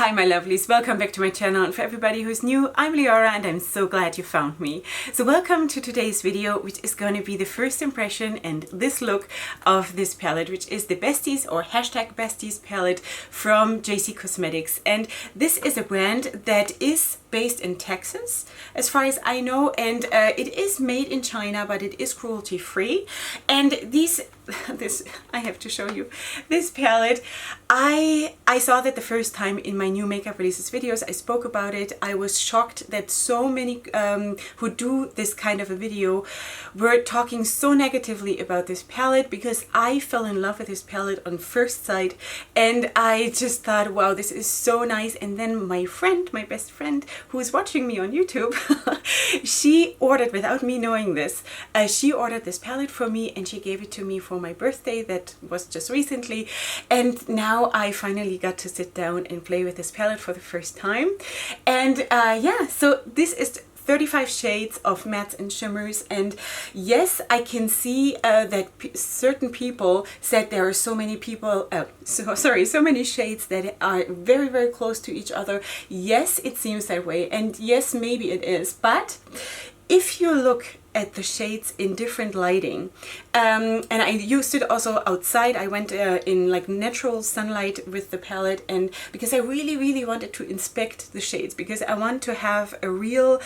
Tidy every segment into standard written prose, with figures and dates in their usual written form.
Hi my lovelies, welcome back to my channel, and for everybody who's new, I'm Leorah and I'm so glad you found me. So welcome to today's video, which is going to be the first impression and this look of this palette, which is the Besties or #Besties palette from Jacy Cosmetics. And this is a brand that is based in Texas as far as I know, and it is made in China, but it is cruelty free. And this I have to show you this palette. I saw that the first time in my new makeup releases videos. I spoke about it. I was shocked that so many who do this kind of a video were talking so negatively about this palette, because I fell in love with this palette on first sight and I just thought, wow, this is so nice. And then my friend, my best friend who is watching me on YouTube, she ordered, without me knowing this, she ordered this palette for me and she gave it to me for my birthday that was just recently. And now I finally got to sit down and play with this palette for the first time. And yeah, so this is 35 shades of mattes and shimmers, and yes, I can see that certain people said there are so many people, so many shades that are very, very close to each other. Yes, it seems that way, and yes, maybe it is, but if you look at the shades in different lighting, and I used it also outside. I went in like natural sunlight with the palette, and because I really wanted to inspect the shades, because I want to have a real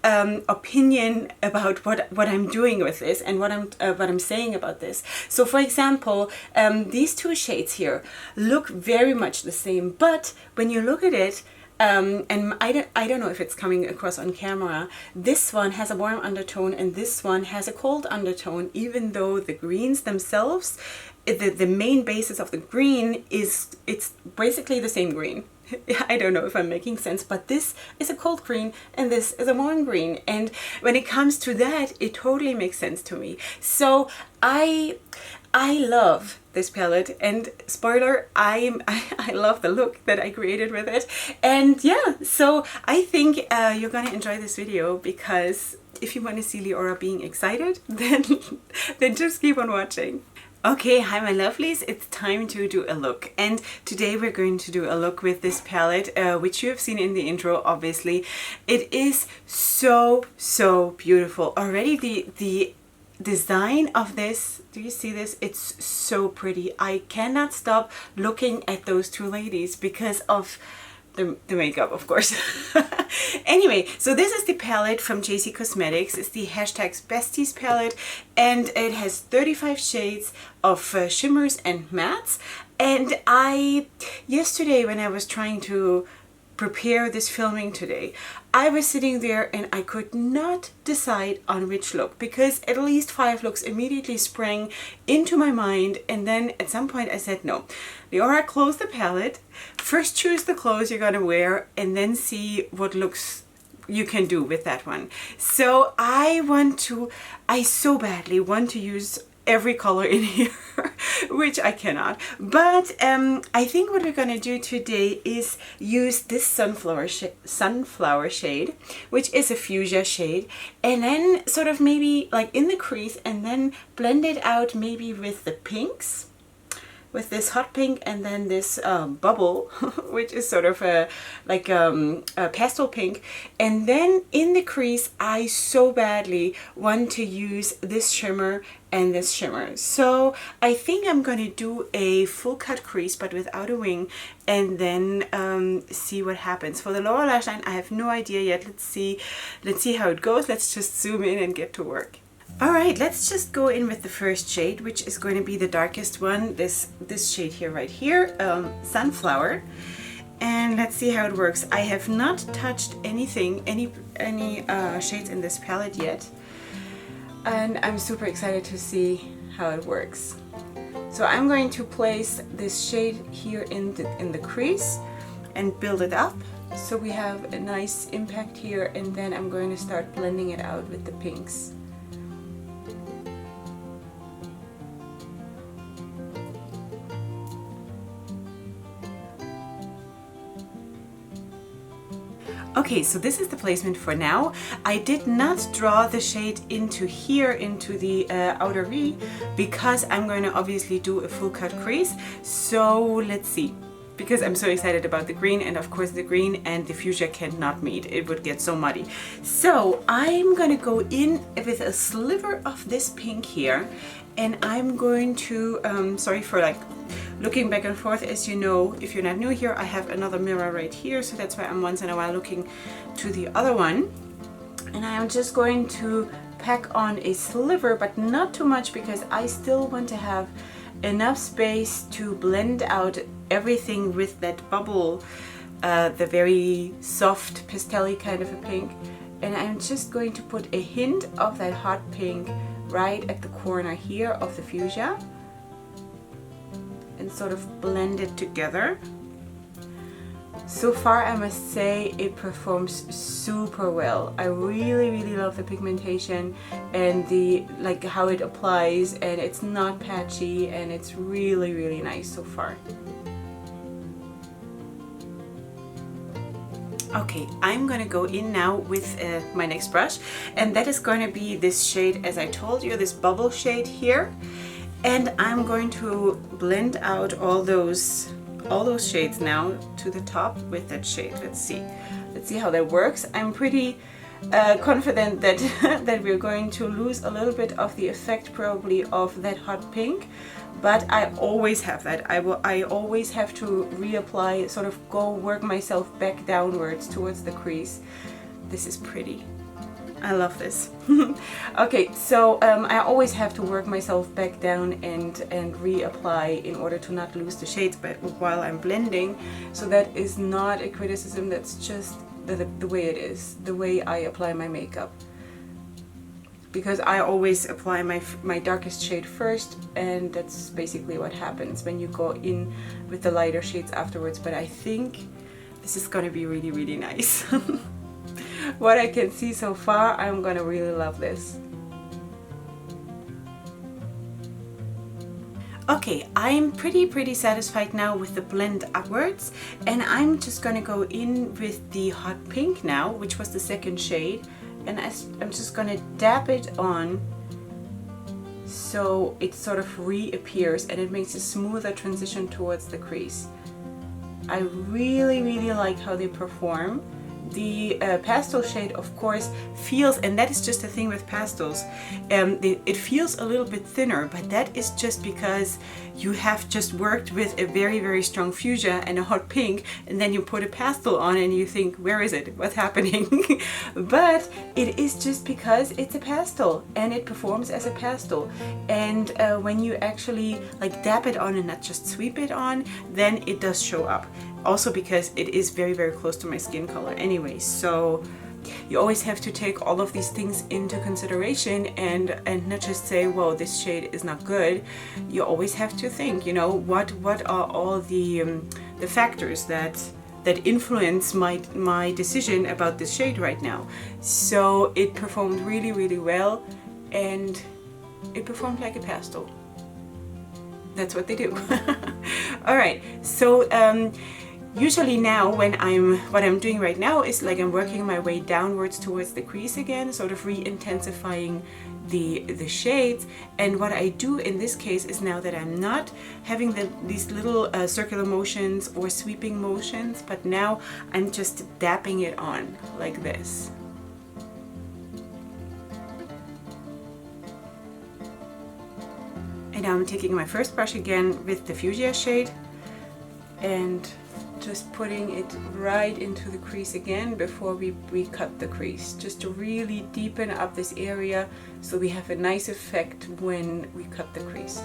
opinion about what I'm doing with this and what I'm saying about this. So for example, these two shades here look very much the same, but when you look at it, and I don't know if it's coming across on camera, this one has a warm undertone and this one has a cold undertone, even though the greens themselves, the main basis of the green it's basically the same green. I don't know if I'm making sense, but this is a cold green and this is a warm green, and when it comes to that, it totally makes sense to me. So I love this palette, and spoiler, I love the look that I created with it. And yeah, so I think you're gonna enjoy this video, because if you want to see Leorah being excited, then just keep on watching. Okay, hi my lovelies, it's time to do a look, and today we're going to do a look with this palette, which you have seen in the intro. Obviously it is so beautiful already. The design of this, do you see this? It's so pretty. I cannot stop looking at those two ladies because of the makeup, of course. Anyway, so this is the palette from Jacy Cosmetics. It's the #Besties palette, and it has 35 shades of shimmers and mattes. And yesterday when I was trying to prepare this filming today, I was sitting there and I could not decide on which look, because at least 5 looks immediately sprang into my mind. And then at some point I said, no, Leorah, close the palette, first choose the clothes you're gonna wear and then see what looks you can do with that one. So I so badly want to use every color in here, which I cannot, but I think what we're gonna do today is use this sunflower shade, which is a fuchsia shade, and then sort of maybe like in the crease, and then blend it out maybe with the pinks, with this hot pink, and then this bubble, which is sort of a pastel pink. And then in the crease, I so badly want to use this shimmer and this shimmer. So I think I'm gonna do a full cut crease, but without a wing, and then see what happens. For the lower lash line, I have no idea yet. Let's see how it goes. Let's just zoom in and get to work. Alright, let's just go in with the first shade, which is going to be the darkest one, this shade here, right here, Sunflower. And let's see how it works. I have not touched any shades in this palette yet, and I'm super excited to see how it works. So I'm going to place this shade here in the crease and build it up, so we have a nice impact here, and then I'm going to start blending it out with the pinks. Okay, so this is the placement for now. I did not draw the shade into here, into the outer V, because I'm going to obviously do a full cut crease. So let's see. because I'm so excited about the green, and of course the green and the fuchsia cannot meet. It would get so muddy. So I'm gonna go in with a sliver of this pink here, and I'm going to, sorry for like looking back and forth. As you know, if you're not new here, I have another mirror right here, so that's why I'm once in a while looking to the other one. And I'm just going to pack on a sliver, but not too much, because I still want to have enough space to blend out everything with that bubble, the very soft pastel-y kind of a pink. And I'm just going to put a hint of that hot pink right at the corner here of the fuchsia and sort of blend it together. So far, I must say it performs super well. I really love the pigmentation and the like how it applies, and it's not patchy, and it's really nice so far. Okay, I'm gonna go in now with my next brush, and that is going to be this shade, as I told you, this bubble shade here. And I'm going to blend out all those shades now to the top with that shade. Let's see how that works. I'm pretty confident that that we're going to lose a little bit of the effect probably of that hot pink, but I always have that. I always have to reapply, sort of go work myself back downwards towards the crease. This is pretty. I love this. Okay, so I always have to work myself back down and reapply in order to not lose the shades but while I'm blending. So that is not a criticism, that's just the way it is, the way I apply my makeup. Because I always apply my darkest shade first, and that's basically what happens when you go in with the lighter shades afterwards. But I think this is gonna be really nice. What I can see so far, I'm gonna really love this. Okay, I'm pretty satisfied now with the blend upwards, and I'm just gonna go in with the hot pink now, which was the second shade, and I'm just gonna dab it on so it sort of reappears and it makes a smoother transition towards the crease. I really like how they perform. The pastel shade, of course, feels, and that is just the thing with pastels, it feels a little bit thinner, but that is just because you have just worked with a very strong fuchsia and a hot pink, and then you put a pastel on and you think, where is it? What's happening? But it is just because it's a pastel and it performs as a pastel. And when you actually like dab it on and not just sweep it on, then it does show up. Also because it is very close to my skin color anyway, so you always have to take all of these things into consideration and not just say, well, this shade is not good. You always have to think, you know, what are all the factors that influence my decision about this shade right now. So it performed really well, and it performed like a pastel. That's what they do. All right, so usually now what I'm doing right now is like I'm working my way downwards towards the crease again, sort of re-intensifying the shades. And what I do in this case is, now that I'm not having these little circular motions or sweeping motions, but now I'm just dapping it on like this. And now I'm taking my first brush again with the fuchsia shade and just putting it right into the crease again before we cut the crease, just to really deepen up this area so we have a nice effect when we cut the crease.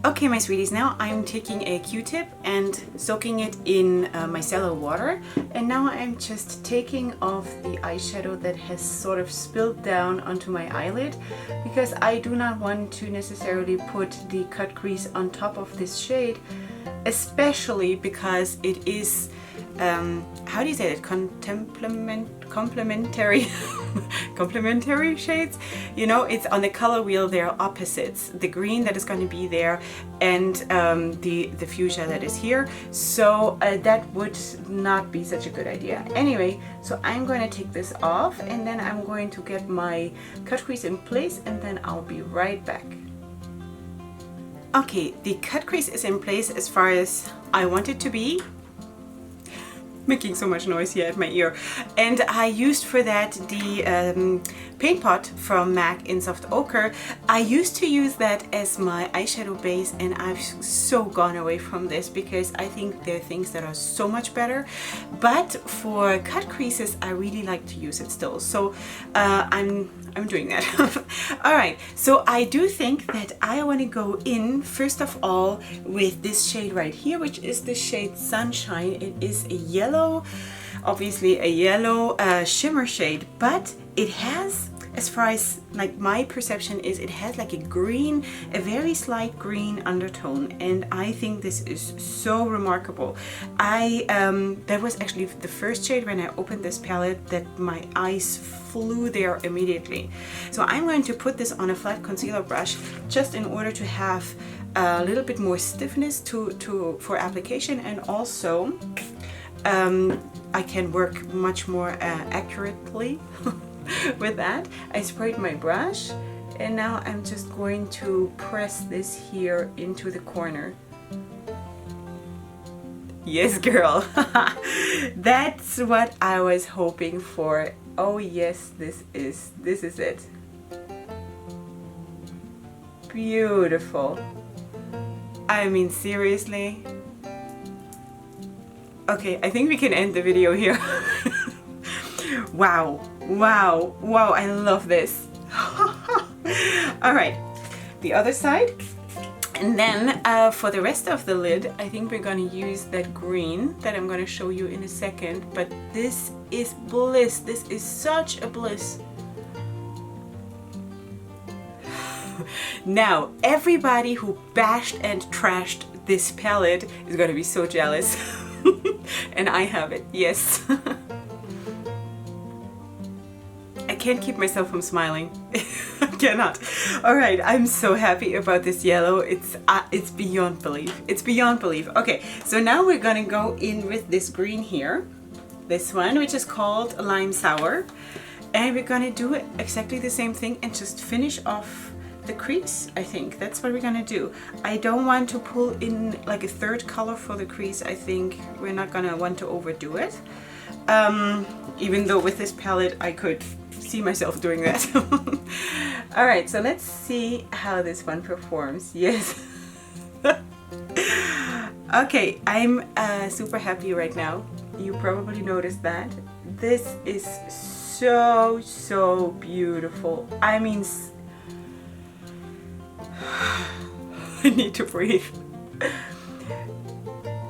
Okay, my sweeties, now I'm taking a Q-tip and soaking it in micellar water, and now I'm just taking off the eyeshadow that has sort of spilled down onto my eyelid, because I do not want to necessarily put the cut crease on top of this shade, especially because it is how do you say it? Complementary complementary shades. You know, it's on the color wheel, they're opposites. The green that is going to be there and the fuchsia that is here. So that would not be such a good idea. Anyway, so I'm going to take this off and then I'm going to get my cut crease in place and then I'll be right back. Okay, the cut crease is in place as far as I want it to be. Making so much noise here at my ear. And I used for that the paint pot from MAC in Soft Ochre. I used to use that as my eyeshadow base, and I've so gone away from this because I think there are things that are so much better. But for cut creases, I really like to use it still. So I'm doing that. All right, so I do think that I want to go in first of all with this shade right here, which is the shade Sunshine. It is a yellow, obviously a yellow shimmer shade, but it has, as far as like my perception is, it has like a green, a very slight green undertone, and I think this is so remarkable. That was actually the first shade when I opened this palette that my eyes flew there immediately. So I'm going to put this on a flat concealer brush just in order to have a little bit more stiffness for application, and also I can work much more accurately with that. I sprayed my brush, and now I'm just going to press this here into the corner. Yes, girl. That's what I was hoping for. Oh yes, this is it. Beautiful. I mean, seriously. Okay, I think we can end the video here. Wow, wow, wow, I love this. All right, the other side. And then for the rest of the lid, I think we're going to use that green that I'm going to show you in a second. But this is bliss. This is such a bliss. Now, everybody who bashed and trashed this palette is going to be so jealous. And I have it, yes. I can't keep myself from smiling. I cannot. All right, I'm so happy about this yellow. It's beyond belief. It's beyond belief. Okay, so now we're gonna go in with this green here, this one, which is called Lime Sour, and we're gonna do exactly the same thing and just finish off the crease. I think that's what we're gonna do. I don't want to pull in like a third color for the crease. I think we're not gonna want to overdo it. Even though with this palette I could see myself doing that. All right, so let's see how this one performs. Yes. Okay, I'm super happy right now. You probably noticed that. This is so beautiful. I mean, I need to breathe.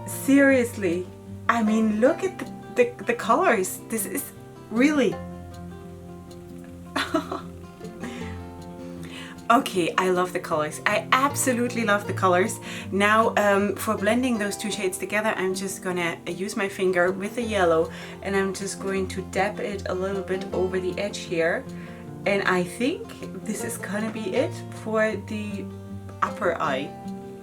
Seriously, I mean, look at the colors. This is really okay. I love the colors. I absolutely love the colors. Now for blending those two shades together, I'm just gonna use my finger with the yellow, and I'm just going to dab it a little bit over the edge here, and I think this is gonna be it for the upper eye.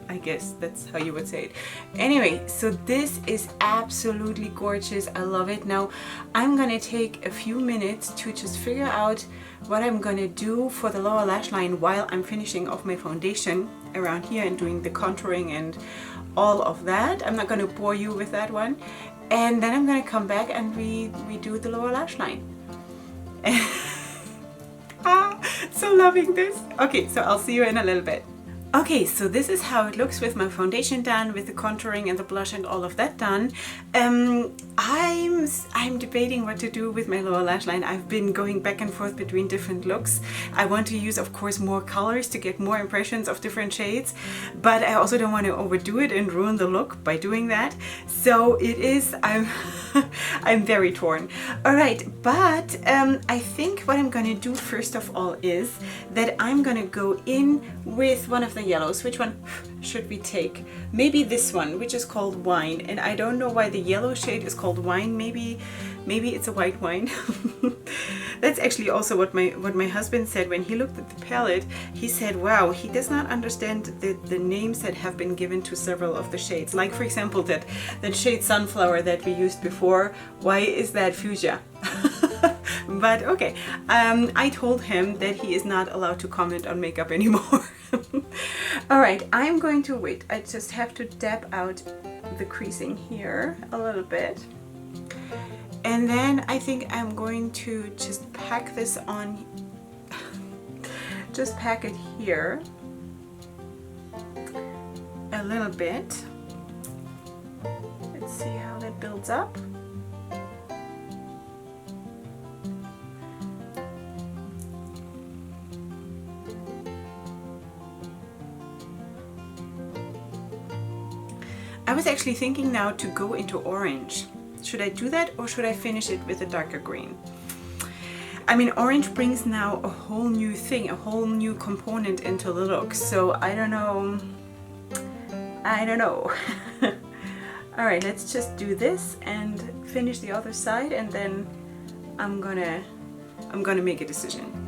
I guess that's how you would say it. Anyway, so this is absolutely gorgeous. I love it. Now I'm gonna take a few minutes to just figure out what I'm gonna do for the lower lash line while I'm finishing off my foundation around here and doing the contouring and all of that. I'm not gonna bore you with that one. And then I'm gonna come back and we do the lower lash line. So loving this. Okay, so I'll see you in a little bit. Okay, so this is how it looks with my foundation done, with the contouring and the blush and all of that done. I'm debating what to do with my lower lash line. I've been going back and forth between different looks. I want to use, of course, more colors to get more impressions of different shades, but I also don't want to overdo it and ruin the look by doing that. So it is, I'm very torn. All right, but I think what I'm going to do first of all is that I'm going to go in with one of the yellows. Which one should we take? Maybe this one, which is called Wine, and I don't know why the yellow shade is called Wine. Maybe it's a white wine. That's actually also what my husband said when he looked at the palette. He said, wow, he does not understand the names that have been given to several of the shades. Like, for example, that shade Sunflower that we used before. Why is that fuchsia? But okay, I told him that he is not allowed to comment on makeup anymore. All right, I'm going to wait. I just have to dab out the creasing here a little bit. And then I think I'm going to just pack this on, just pack it here a little bit. Let's see how that builds up. I was actually thinking now to go into orange. Should I do that or should I finish it with a darker green? I mean, orange brings now a whole new thing, a whole new component into the look. So I don't know. I don't know. All right, let's just do this and finish the other side, and then I'm gonna make a decision.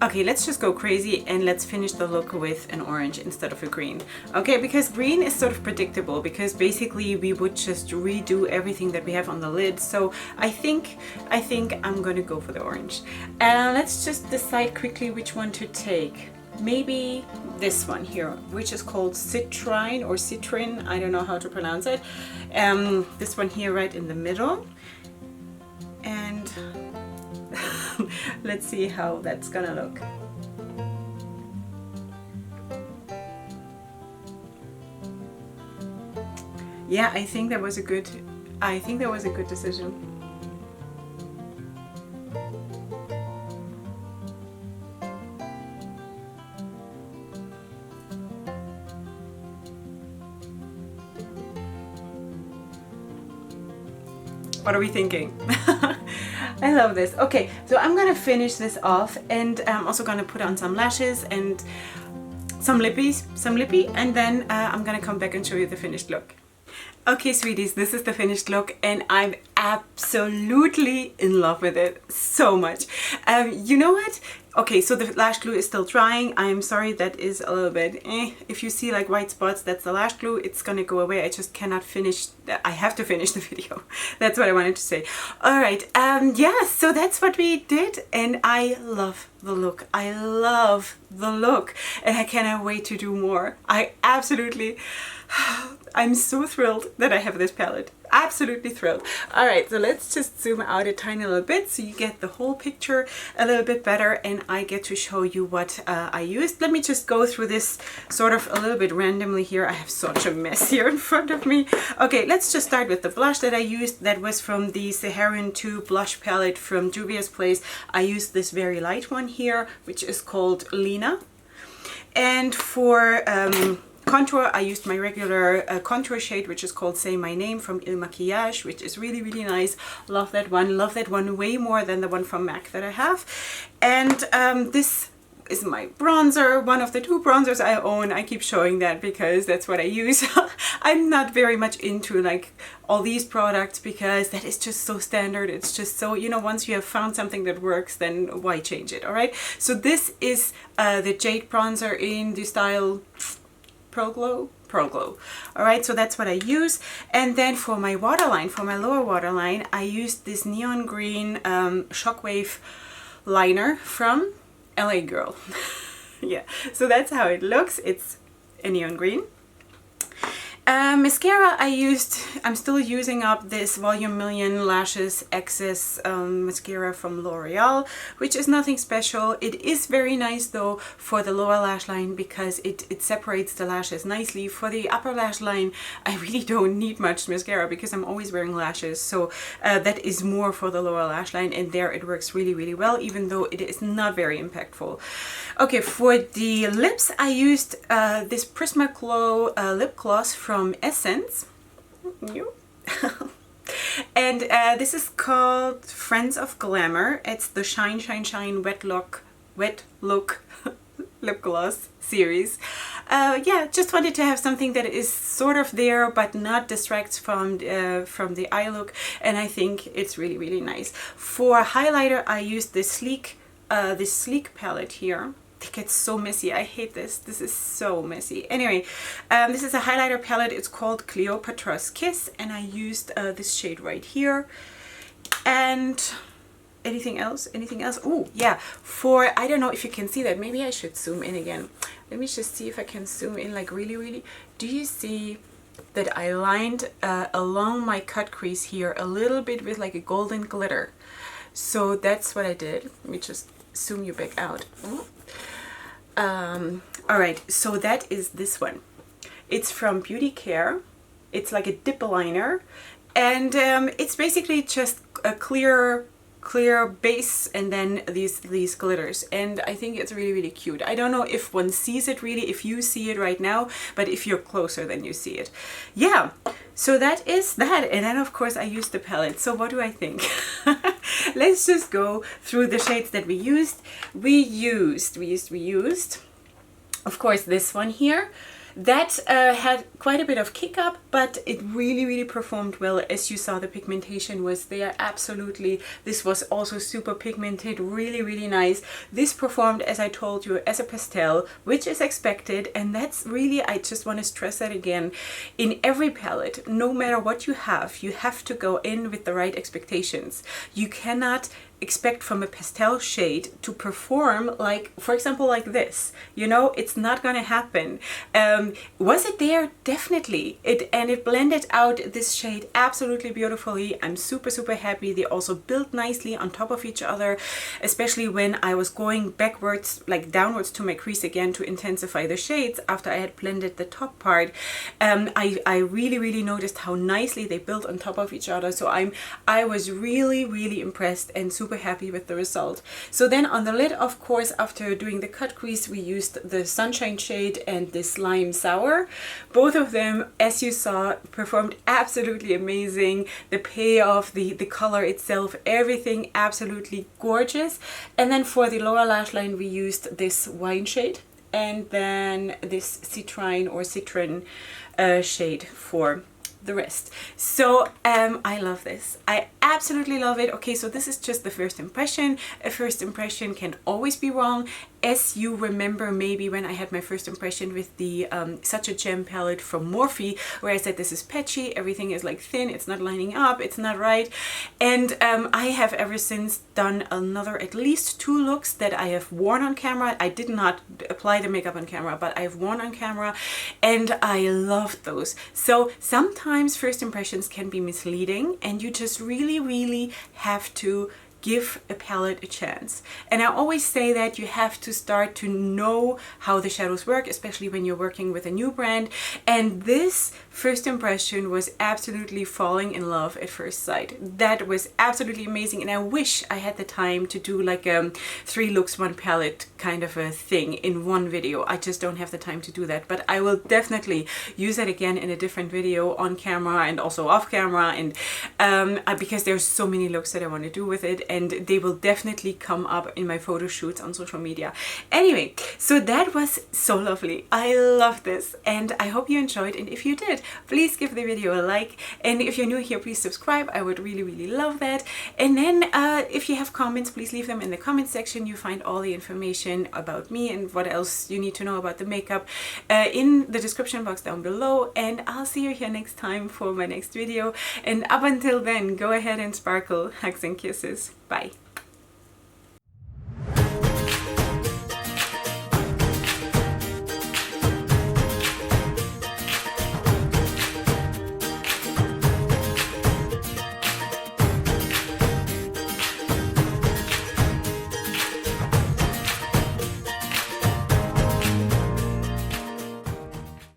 Okay, let's just go crazy and let's finish the look with an orange instead of a green. Okay, because green is sort of predictable, because basically we would just redo everything that we have on the lid. So I think I'm gonna go for the orange. Let's just decide quickly which one to take. Maybe this one here, which is called Citrine or Citrin. I don't know how to pronounce it. This one here right in the middle. And let's see how that's gonna look. Yeah, I think that was a good decision. What are we thinking? I love this. Okay, so I'm gonna finish this off, and I'm also gonna put on some lashes and some lippy, and then I'm gonna come back and show you the finished look. Okay, sweeties, this is the finished look, and I'm absolutely in love with it so much. You know what? Okay, so the lash glue is still drying. I'm sorry, that is a little bit if you see like white spots, that's the lash glue. It's gonna go away. I just cannot finish. I have to finish the video. That's what I wanted to say. All right, yeah, so that's what we did, and I love the look. I love the look, and I cannot wait to do more. I'm so thrilled that I have this palette. Absolutely thrilled. All right, so let's just zoom out a tiny little bit so you get the whole picture a little bit better, and I get to show you what I used. Let me just go through this sort of a little bit randomly here. I have such a mess here in front of me. Okay, let's just start with the blush that I used. That was from the Saharan 2 blush palette from Juvia's Place. I used this very light one here, which is called Lena. And for contour, I used my regular contour shade, which is called Say My Name from Il Maquillage, which is really, really nice. Love that one. Love that one way more than the one from MAC that I have. And this is my bronzer, one of the 2 bronzers I own. I keep showing that because that's what I use. I'm not very much into like all these products because that is just so standard. It's just so, you know, once you have found something that works, then why change it? All right. So this is the Jade bronzer in the style Pearl Glow. All right, so that's what I use. And then for my waterline, for my lower waterline, I used this neon green Shockwave liner from LA Girl. Yeah, so that's how it looks. It's a neon green. Mascara I'm still using up this Volume Million Lashes Excess mascara from L'Oreal, which is nothing special. It is very nice though for the lower lash line because it separates the lashes nicely. For the upper lash line, I really don't need much mascara because I'm always wearing lashes, so that is more for the lower lash line, and there it works really, really well, even though it is not very impactful. Okay, for the lips, I used this Prismaglow lip gloss from Essence. And this is called Friends of Glamour. It's the Shine Shine Shine Wet Look lip gloss series. Yeah, just wanted to have something that is sort of there but not distracts from the eye look, and I think it's really, really nice. For highlighter, I used this sleek palette here. It gets so messy. I hate this. This is so messy. Anyway, this is a highlighter palette. It's called Cleopatra's Kiss, and I used this shade right here. And Anything else? Anything else? Oh, yeah. For, I don't know if you can see that. Maybe I should zoom in again. Let me just see if I can zoom in like really, really. Do you see that I lined along my cut crease here a little bit with like a golden glitter? So that's what I did. Let me just zoom you back out. All right, so that is this one. It's from Beauty Care. It's like a dip liner, and it's basically just a clear base and then these glitters, and I think it's really, really cute. I don't know if one sees it really, if you see it right now, but if you're closer then you see it. Yeah, so that is that. And then of course I used the palette. So what do I think? Let's just go through the shades that we used. We used of course this one here. That had quite a bit of kick up, but it really, really performed well. As you saw, the pigmentation was there, absolutely. This was also super pigmented, really, really nice. This performed, as I told you, as a pastel, which is expected, and that's really, I just want to stress that again. In every palette, no matter what you have to go in with the right expectations. You cannot expect from a pastel shade to perform like, for example, like this. You know, it's not gonna happen. Was it there? Definitely. It blended out this shade absolutely beautifully. I'm super, super happy. They also built nicely on top of each other, especially when I was going backwards, like downwards to my crease again to intensify the shades after I had blended the top part. I really, really noticed how nicely they built on top of each other. So I was really, really impressed and super happy with the result. So then on the lid, of course, after doing the cut crease, we used the Sunshine shade and this Lime Sour. Both of them, as you saw, performed absolutely amazing. The payoff, the color itself, everything absolutely gorgeous. And then for the lower lash line, we used this Wine shade and then this Citrine or Citron shade for the rest. So I love this. I absolutely love it. Okay, so this is just the first impression. A first impression can always be wrong. As you remember, maybe when I had my first impression with the Such a Gem palette from Morphe, where I said this is patchy, everything is like thin, it's not lining up, it's not right. And I have ever since done another at least 2 looks that I have worn on camera. I did not apply the makeup on camera, but I've worn on camera and I loved those. So sometimes first impressions can be misleading, and you just really, really have to give a palette a chance. And I always say that you have to start to know how the shadows work, especially when you're working with a new brand. And this first impression was absolutely falling in love at first sight. That was absolutely amazing, and I wish I had the time to do like a 3 looks 1 palette kind of a thing in one video. I just don't have the time to do that, but I will definitely use that again in a different video on camera and also off camera, and because there's so many looks that I want to do with it, and they will definitely come up in my photo shoots on social media. Anyway, so that was so lovely. I love this, and I hope you enjoyed, and if you did, please give the video a like, and if you're new here, please subscribe. I would really, really love that. And then if you have comments, please leave them in the comment section. You find all the information about me and what else you need to know about the makeup in the description box down below, and I'll see you here next time for my next video. And up until then, go ahead and sparkle. Hugs and kisses. Bye.